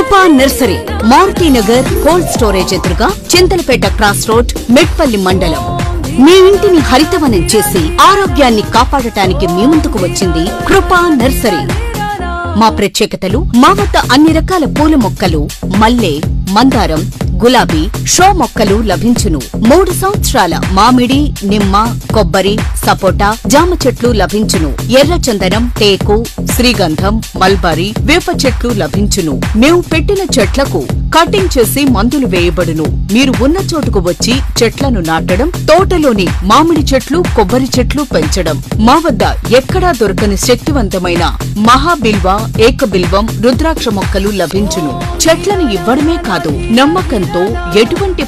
కృపా nursery, Maruthi Nagar cold storage ఎదురుగా, Chintalapeta cross road, Metpally మండలం. మీ ఇంటిని హరితవనం చేసి ఆరోగ్యాన్ని కాపాడటానికి మీ ముందుకు వచ్చింది కృపా నర్సరీ. మా ప్రత్యేకతలు: మా వద్ద అన్ని రకాల పూల మొక్కలు, మల్లె, మందారం, గులాబీ, షో మొక్కలు లభించును. 3 సంవత్సరాల మామిడి, నిమ్మ, కొబ్బరి, సపోటా, జామ చెట్లు లభించును. ఎర్రచందనం, టేకు, శ్రీగంధం, మల్బరీ, వేప చెట్లు లభించును. మేము పెట్టిన చెట్లకు కటింగ్ చేసి మందులు వేయబడును. మీరు ఉన్న చోటుకు వచ్చి చెట్లను నాటడం, తోటలోని మామిడి చెట్లు, కొబ్బరి చెట్లు పెంచడం. మా వద్ద ఎక్కడా దొరకని శక్తివంతమైన మహాబిల్వ, ఏకబిల్వం, రుద్రాక్ష మొక్కలు లభించును. చెట్లను ఇవ్వడమే కాదు, నమ్మకంతో ఎటువంటి